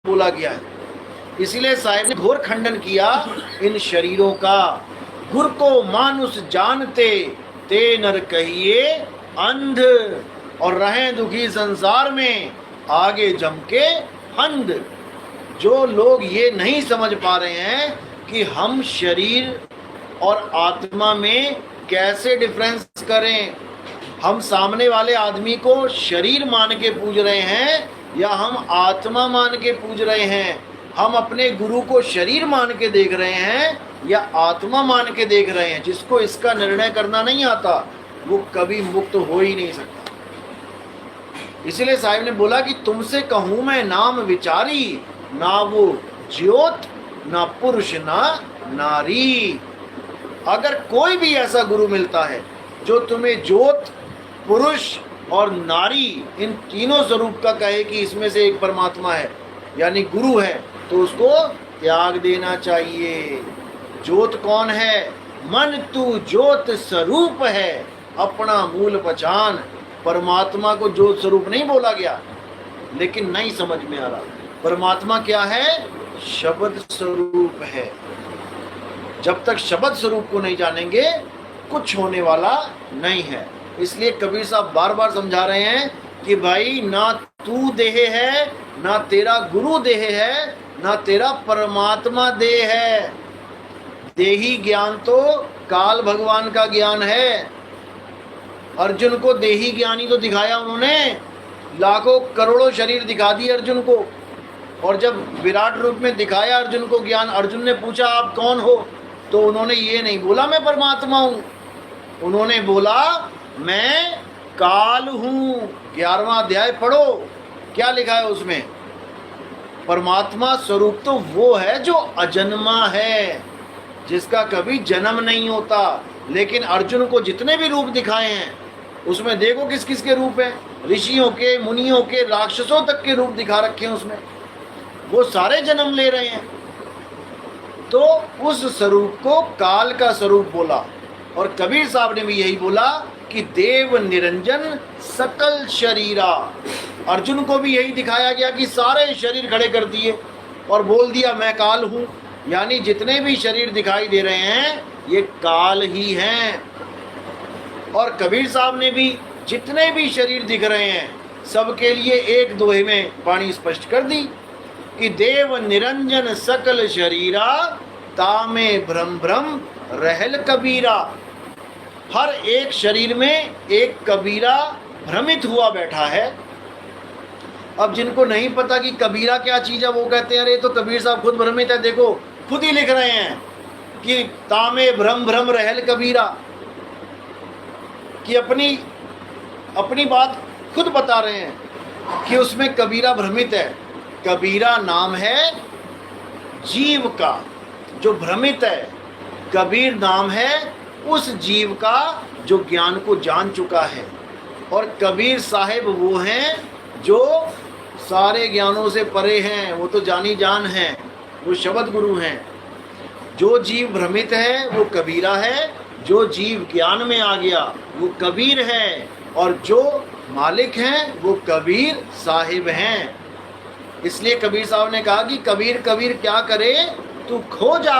बोला गया है। इसीलिए साहिब ने घोर खंडन किया इन शरीरों का। गुर को मानुष जानते ते नर कहिए अंध, और रहें दुखी संसार में आगे जम के अंध। जो लोग ये नहीं समझ पा रहे हैं कि हम शरीर और आत्मा में कैसे डिफरेंस करें, हम सामने वाले आदमी को शरीर मान के पूज रहे हैं या हम आत्मा मान के पूज रहे हैं, हम अपने गुरु को शरीर मान के देख रहे हैं या आत्मा मान के देख रहे हैं, जिसको इसका निर्णय करना नहीं आता वो कभी मुक्त हो ही नहीं सकता। इसलिए साहिब ने बोला कि तुमसे कहूं मैं नाम विचारी, ना वो ज्योत ना पुरुष ना नारी। अगर कोई भी ऐसा गुरु मिलता है जो तुम्हें ज्योत, पुरुष और नारी इन तीनों स्वरूप का कहे कि इसमें से एक परमात्मा है यानी गुरु है, तो उसको त्याग देना चाहिए। ज्योत कौन है? मन तू ज्योत स्वरूप है, अपना मूल पहचान। परमात्मा को ज्योत स्वरूप नहीं बोला गया, लेकिन नहीं समझ में आ रहा। परमात्मा क्या है? शब्द स्वरूप है। जब तक शब्द स्वरूप को नहीं जानेंगे कुछ होने वाला नहीं है। इसलिए कबीर साहब बार बार समझा रहे हैं कि भाई ना तू देह है, ना तेरा गुरु देह है, ना तेरा परमात्मा देह है। देही ज्ञान तो काल भगवान का ज्ञान है। अर्जुन को देही ज्ञानी तो दिखाया उन्होंने, लाखों करोड़ों शरीर दिखा दिए अर्जुन को, और जब विराट रूप में दिखाया अर्जुन को ज्ञान, अर्जुन ने पूछा आप कौन हो, तो उन्होंने ये नहीं बोला मैं परमात्मा हूँ, उन्होंने बोला मैं काल हूँ। 11वां अध्याय पढ़ो, क्या लिखा है उसमें? परमात्मा स्वरूप तो वो है जो अजन्मा है, जिसका कभी जन्म नहीं होता। लेकिन अर्जुन को जितने भी रूप दिखाए हैं उसमें देखो किस किस के रूप हैं, ऋषियों के, मुनियों के, राक्षसों तक के रूप दिखा रखे हैं उसमें, वो सारे जन्म ले रहे हैं। तो उस स्वरूप को काल का स्वरूप बोला। और कबीर साहब ने भी यही बोला कि देव निरंजन सकल शरीरा। अर्जुन को भी यही दिखाया गया कि सारे शरीर खड़े कर दिए और बोल दिया मैं काल हूँ, यानी जितने भी शरीर दिखाई दे रहे हैं ये काल ही हैं। और कबीर साहब ने भी जितने भी शरीर दिख रहे हैं सबके लिए एक दोहे में वाणी स्पष्ट कर दी कि देव निरंजन सकल शरीरा, तामे भ्रम भ्रम रहल कबीरा। हर एक शरीर में एक कबीरा भ्रमित हुआ बैठा है। अब जिनको नहीं पता कि कबीरा क्या चीज़ है वो कहते हैं अरे तो कबीर साहब खुद भ्रमित है, देखो खुद ही लिख रहे हैं कि तामे भ्रम भ्रम रहल कबीरा, कि अपनी बात खुद बता रहे हैं कि उसमें कबीरा भ्रमित है। कबीरा नाम है जीव का जो भ्रमित है, कबीर नाम है उस जीव का जो ज्ञान को जान चुका है। और कबीर साहिब वो हैं जो सारे ज्ञानों से परे हैं, वो तो जानी जान हैं, वो शब्द गुरु हैं। जो जीव भ्रमित है वो कबीरा है, जो जीव ज्ञान में आ गया वो कबीर है, और जो मालिक हैं वो कबीर साहिब हैं। इसलिए कबीर साहब ने कहा कि कबीर कबीर क्या करे, तू खो जा